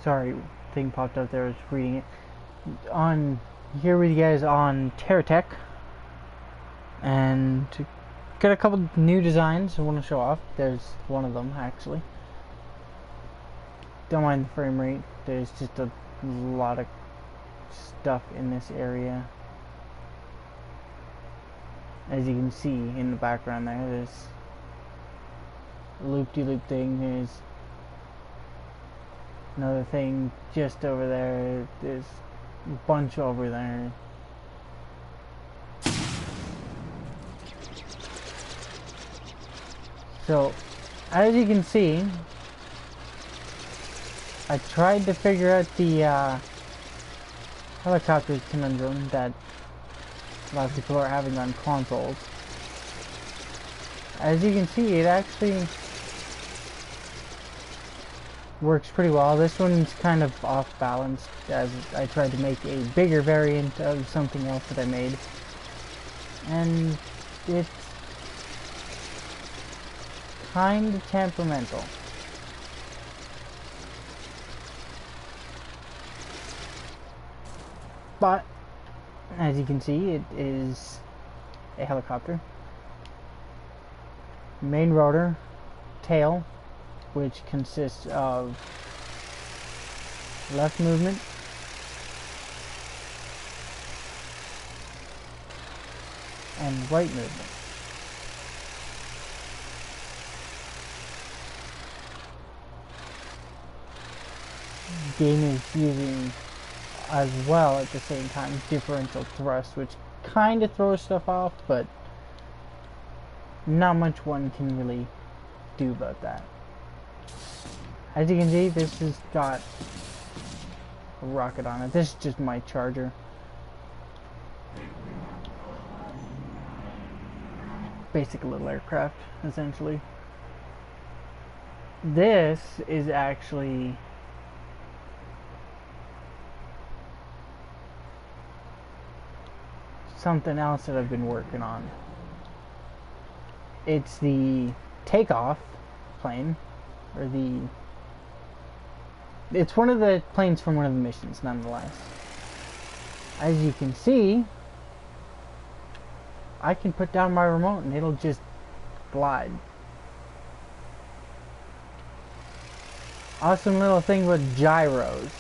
Sorry, thing popped up there. I was reading it. On here with you guys on Terra, and got a couple new designs I want to show off. There's one of them actually. Don't mind the frame rate. There's just a lot of stuff in this area. As you can see in the background there's a loop-de-loop thing. There's another thing just over there. There's a bunch over there. So, as you can see, I tried to figure out the helicopter conundrum that a lot of people are having on consoles. As you can see, it actually works pretty well. This one's kind of off balance, as I tried to make a bigger variant of something else that I made, and it's kind of temperamental. But as you can see, it is a helicopter. Main rotor, tail, which consists of left movement, and right movement. Game is using as well at the same time differential thrust, which kind of throws stuff off, but not much one can really do about that. As you can see, this has got a rocket on it. This is just my charger. Basic little aircraft, essentially. This is actually something else that I've been working on. It's the takeoff plane, or it's one of the planes from one of the missions, nonetheless. As you can see, I can put down my remote and it'll just glide. Awesome little thing with gyros.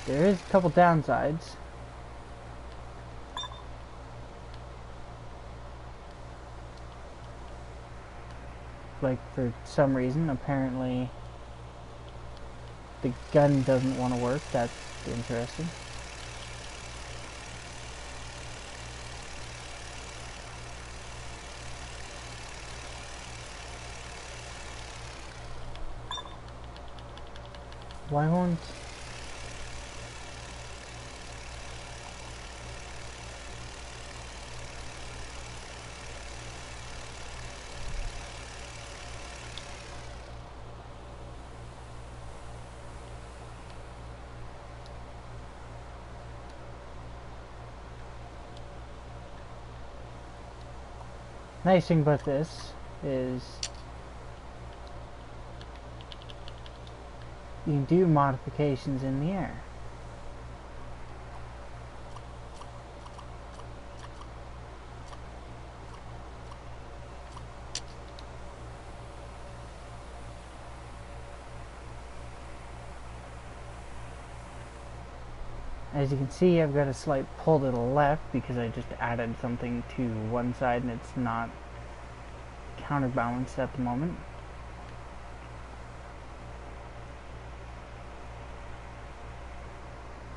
There is a couple downsides. Like, for some reason, apparently the gun doesn't want to work. That's interesting. Why won't... Nice thing about this is you can do modifications in the air. As you can see, I've got a slight pull to the left because I just added something to one side and it's not counterbalanced at the moment.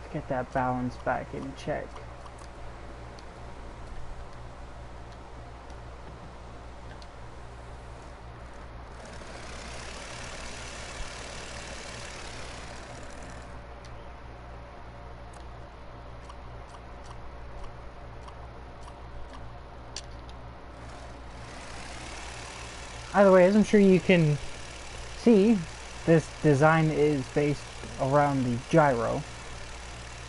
Let's get that balance back in check. Either way, as I'm sure you can see, this design is based around the gyro.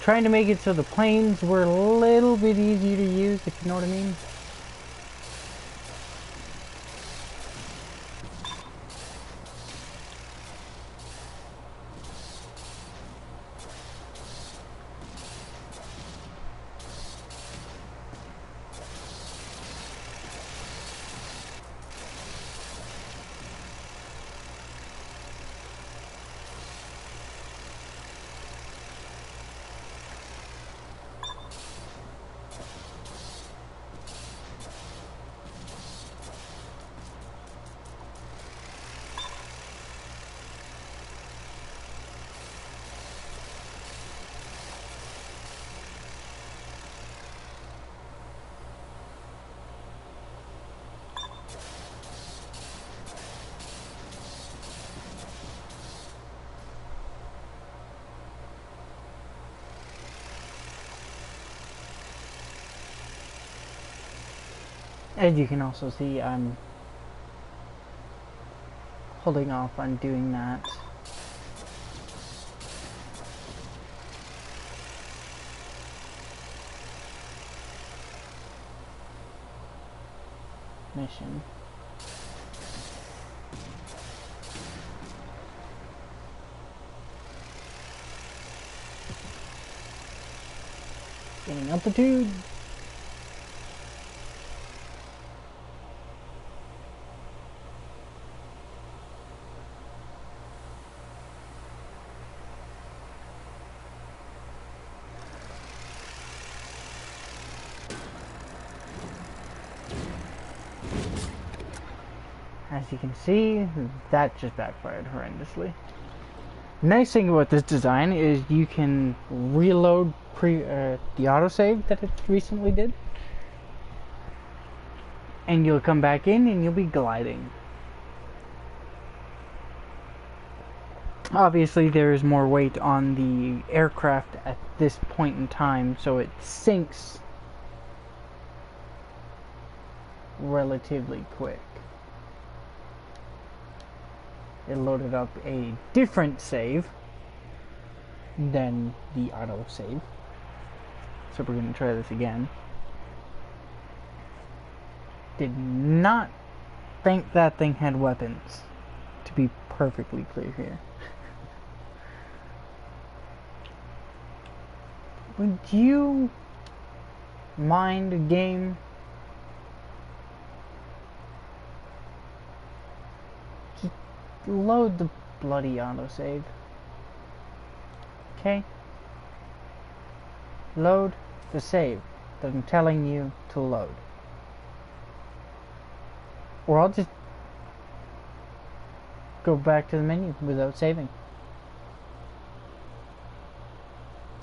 Trying to make it so the planes were a little bit easier to use, if you know what I mean. As you can also see, I'm holding off on doing that. Mission. Gaining altitude. As you can see, that just backfired horrendously. Nice thing about this design is you can reload the autosave that it recently did, and you'll come back in and you'll be gliding. Obviously there is more weight on the aircraft at this point in time, so it sinks relatively quick. It loaded up a different save than the auto save. So we're going to try this again. Did not think that thing had weapons, to be perfectly clear here. Would you mind, game? Load the bloody autosave. Okay? Load the save that I'm telling you to load. Or I'll just go back to the menu without saving.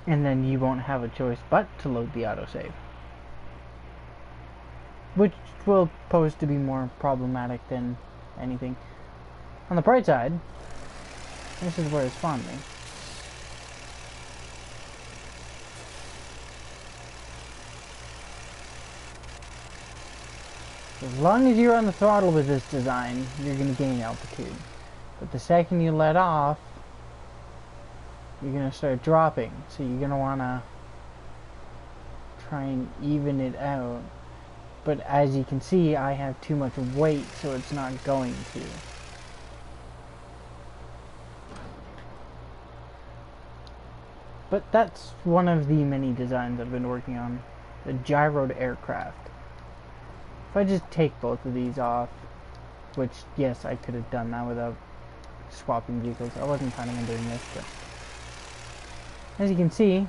And then you won't have a choice but to load the autosave. Which will pose to be more problematic than anything. On the bright side, this is where it's spawning. As long as you're on the throttle with this design, you're going to gain altitude. But the second you let off, you're going to start dropping. So you're going to want to try and even it out. But as you can see, I have too much weight, so it's not going to. But that's one of the many designs I've been working on. The gyroed aircraft. If I just take both of these off, which, yes, I could have done that without swapping vehicles. I wasn't planning on doing this, but as you can see,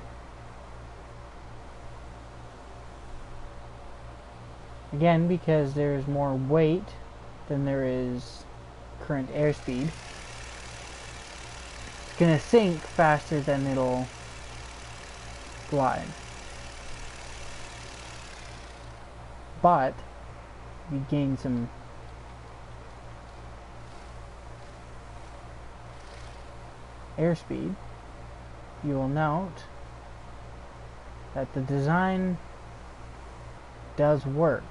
again, because there's more weight than there is current airspeed, it's gonna sink faster than it'll glide. But you gain some airspeed, you will note that the design does work.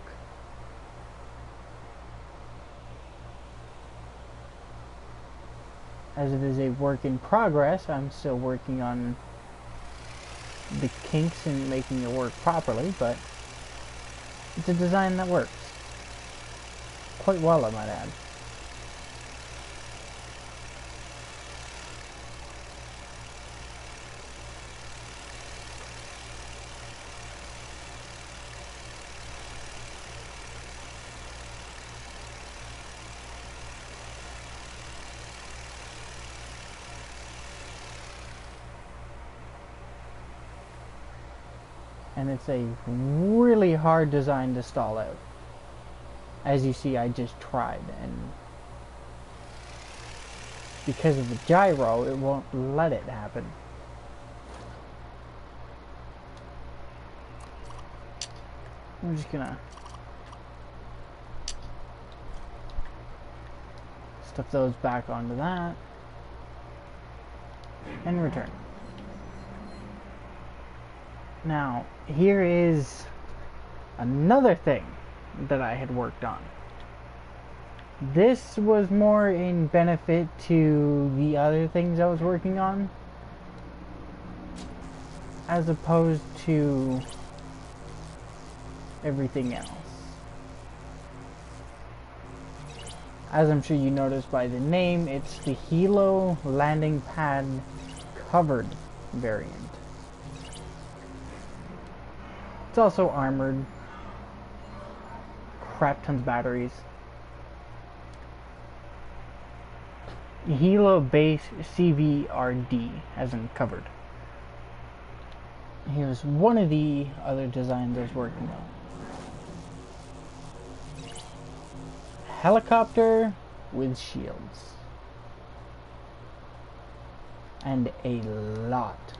As it is a work in progress, I'm still working on the kinks in making it work properly, but it's a design that works quite well, I might add. And it's a really hard design to stall out. As you see, I just tried, and because of the gyro, it won't let it happen. I'm just gonna stuff those back onto that and return. Now, here is another thing that I had worked on. This was more in benefit to the other things I was working on, as opposed to everything else. As I'm sure you noticed by the name, it's the Hilo landing pad covered variant. It's also armored, crap tons of batteries. Hilo base CVRD, as in covered. Here's one of the other designs I was working on. Helicopter with shields. And a lot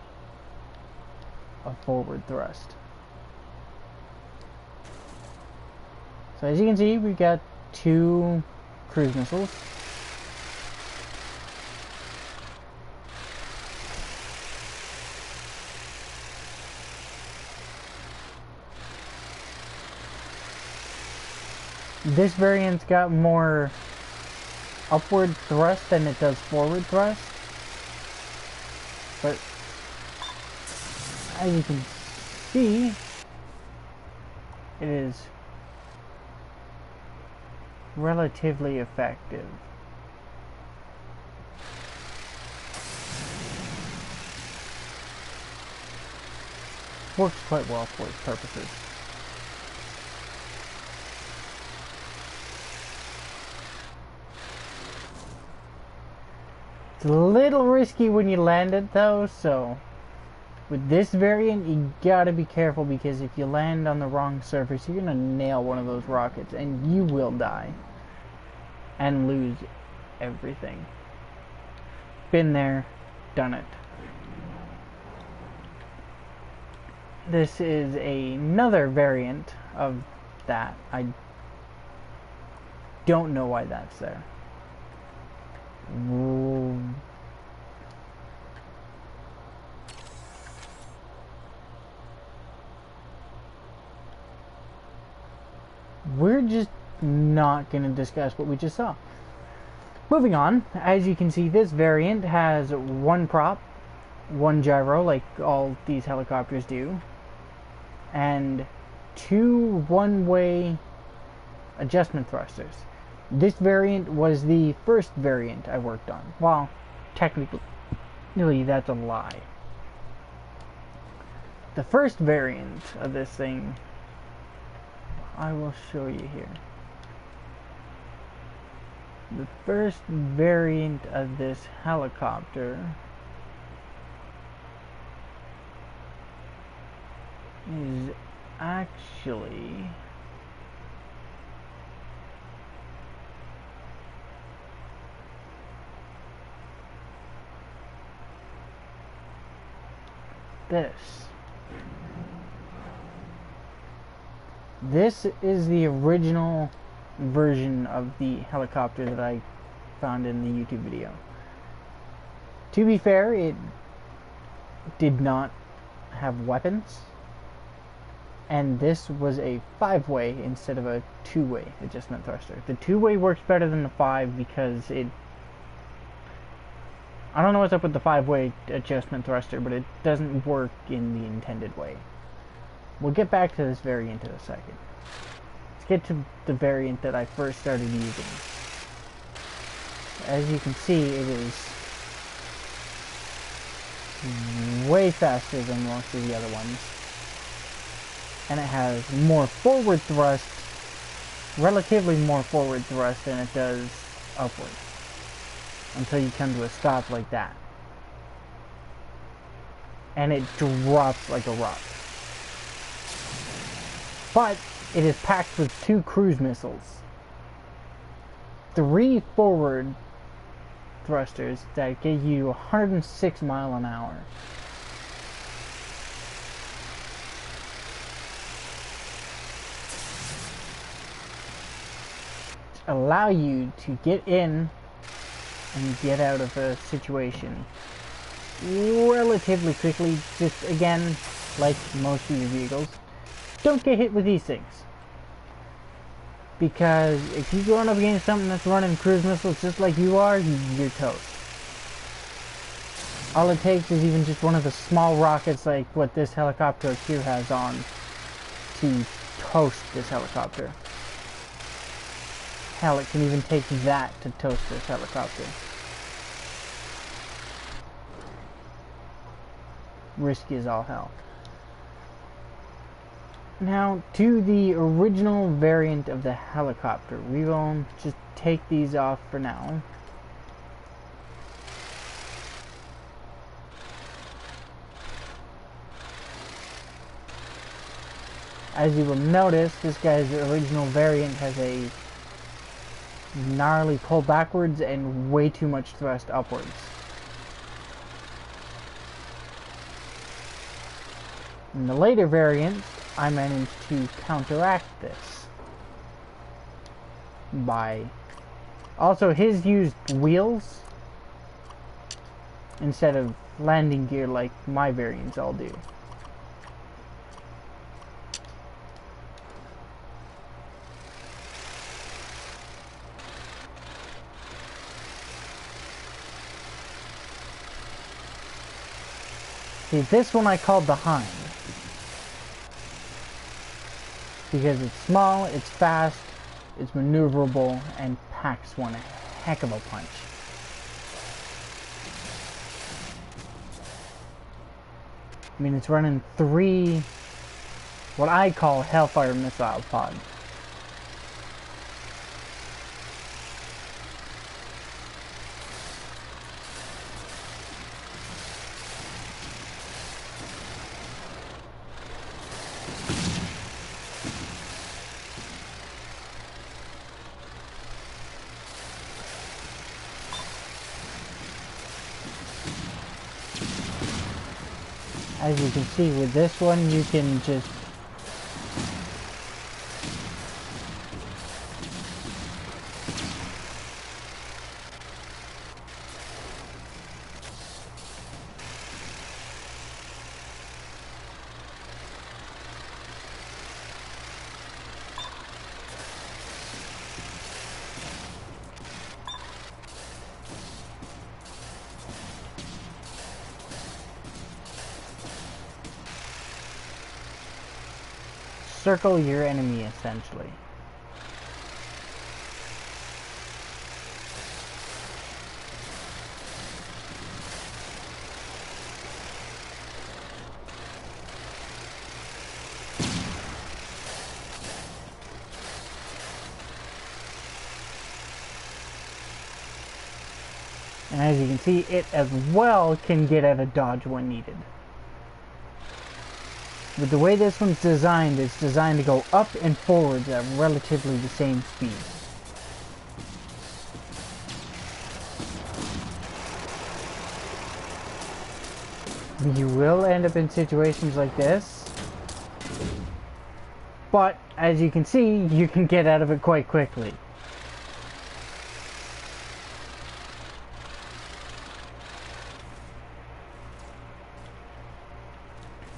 of forward thrust. So as you can see, we've got 2 cruise missiles. This variant's got more upward thrust than it does forward thrust. But as you can see, it is relatively effective. Works quite well for its purposes. It's a little risky when you land it though, so with this variant you gotta be careful, because if you land on the wrong surface you're gonna nail one of those rockets and you will die and lose everything. Been there, done it. This is another variant of that. I don't know why that's there. We're just not going to discuss what we just saw. Moving on, as you can see, this variant has 1 prop, 1 gyro, like all these helicopters do, and 2 one-way adjustment thrusters. This variant was the first variant I worked on. Well, technically, that's a lie. The first variant of this thing, I will show you here. The first variant of this helicopter is actually this. This is the original version of the helicopter that I found in the YouTube video. To be fair, it did not have weapons, and this was a 5-way instead of a 2-way adjustment thruster. The 2-way works better than the 5 because I don't know what's up with the 5-way adjustment thruster, but it doesn't work in the intended way. We'll get back to this variant in a second. Let's get to the variant that I first started using. As you can see, it is way faster than most of the other ones. And it has more forward thrust, relatively more forward thrust than it does upward. Until you come to a stop like that. And it drops like a rock. But it is packed with 2 cruise missiles. 3 forward thrusters that give you 106 miles an hour. Allow you to get in and get out of a situation relatively quickly. Just again, like most of your vehicles, don't get hit with these things. Because if you going up against something that's running cruise missiles just like you are, you're toast. All it takes is even just one of the small rockets like what this helicopter here has on to toast this helicopter. Hell, it can even take that to toast this helicopter. Risky as all hell. Now, to the original variant of the helicopter. We will just take these off for now. As you will notice, this guy's original variant has a gnarly pull backwards and way too much thrust upwards. In the later variants, I managed to counteract this by... Also, his used wheels instead of landing gear like my variants all do. See, this one I called the Hind. Because it's small, it's fast, it's maneuverable, and packs one heck of a punch. I mean, it's running 3, what I call Hellfire missile pods. As you can see with this one, you can just circle your enemy, essentially. And as you can see, it as well can get out of dodge when needed. With the way this one's designed, it's designed to go up and forwards at relatively the same speed. You will end up in situations like this, but as you can see, you can get out of it quite quickly.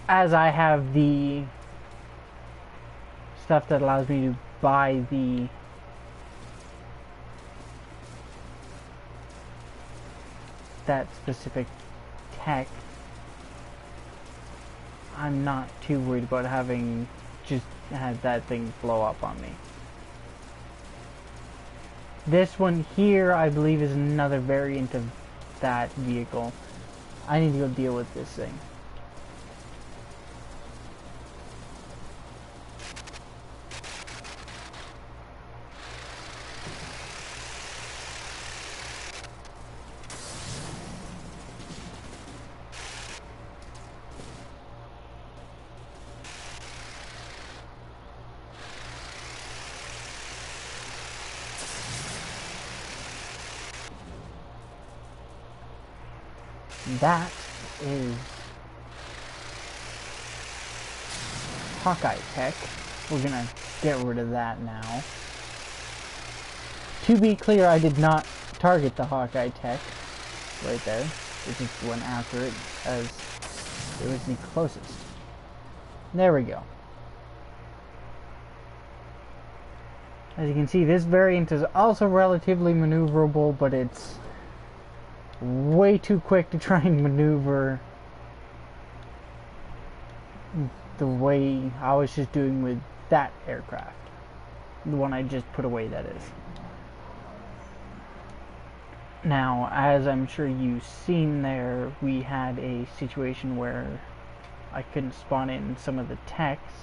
As I have the stuff that allows me to buy that specific tech, I'm not too worried about having just had that thing blow up on me. This one here, I believe, is another variant of that vehicle. I need to go deal with this thing. That is Hawkeye tech. We're gonna get rid of that now. To be clear, I did not target the Hawkeye tech right there. It just went after it as it was the closest. There we go. As you can see, this variant is also relatively maneuverable, but it's way too quick to try and maneuver the way I was just doing with that aircraft. The one I just put away, that is. Now, as I'm sure you've seen there, we had a situation where I couldn't spawn in some of the techs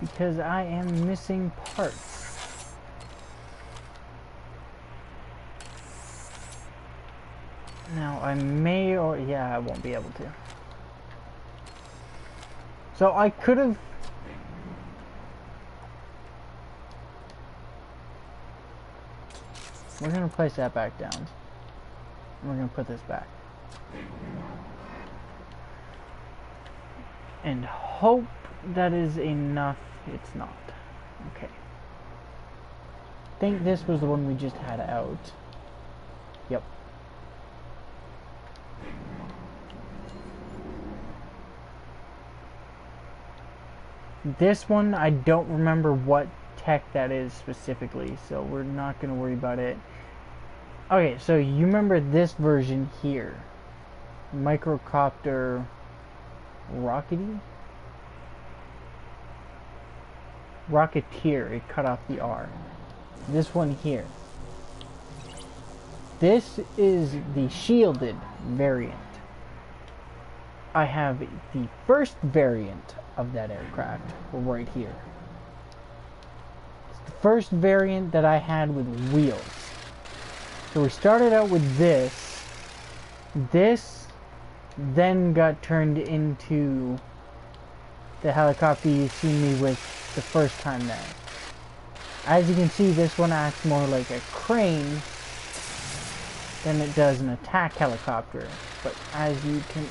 because I am missing parts. Now, I may or... yeah, I won't be able to. So I could have... we're going to place that back down. We're going to put this back. And hope that is enough. It's not. Okay. I think this was the one we just had out. Yep. This one, I don't remember what tech that is specifically, so we're not going to worry about it. Okay, so you remember this version here. Microcopter Rocketeer, it cut off the R. This one here. This is the shielded variant. I have the first variant of that aircraft right here. It's the first variant that I had with wheels. So we started out with this. This then got turned into the helicopter you see me with the first time there. As you can see, this one acts more like a crane than it does an attack helicopter. But as you can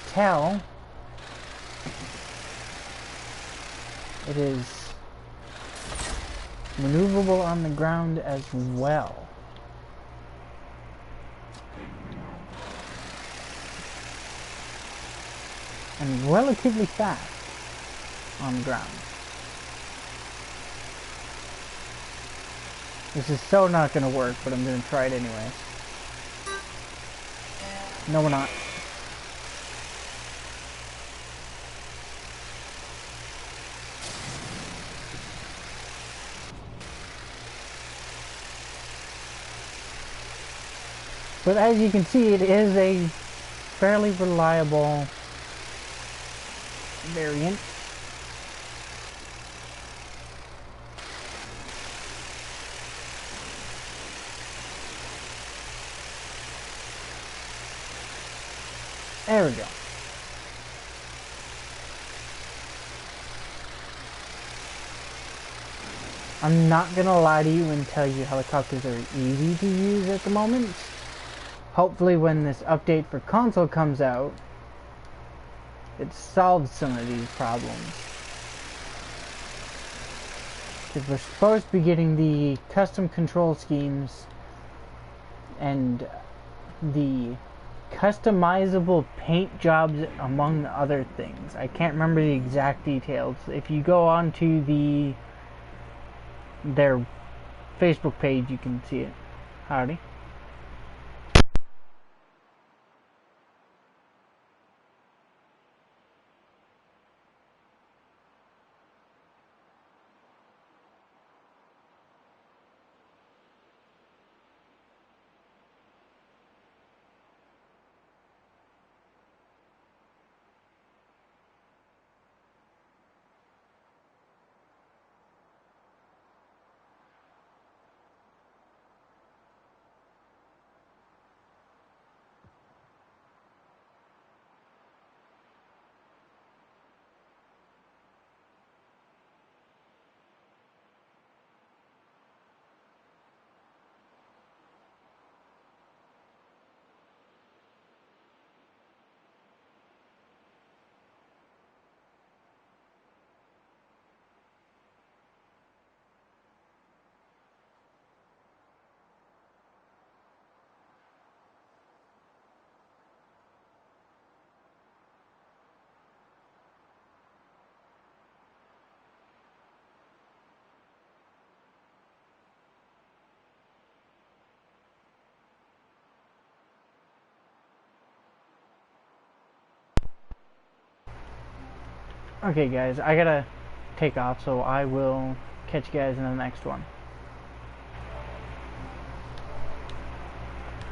tell, it is maneuverable on the ground as well. And relatively fast on the ground. This is so not going to work, but I'm going to try it anyway. No, we're not. But as you can see, it is a fairly reliable variant. There we go. I'm not gonna lie to you and tell you helicopters are easy to use at the moment. Hopefully when this update for console comes out, it solves some of these problems. Because we're supposed to be getting the custom control schemes and the customizable paint jobs among other things. I can't remember the exact details. If you go on to their Facebook page, you can see it. Howdy. Okay guys, I gotta take off, so I will catch you guys in the next one.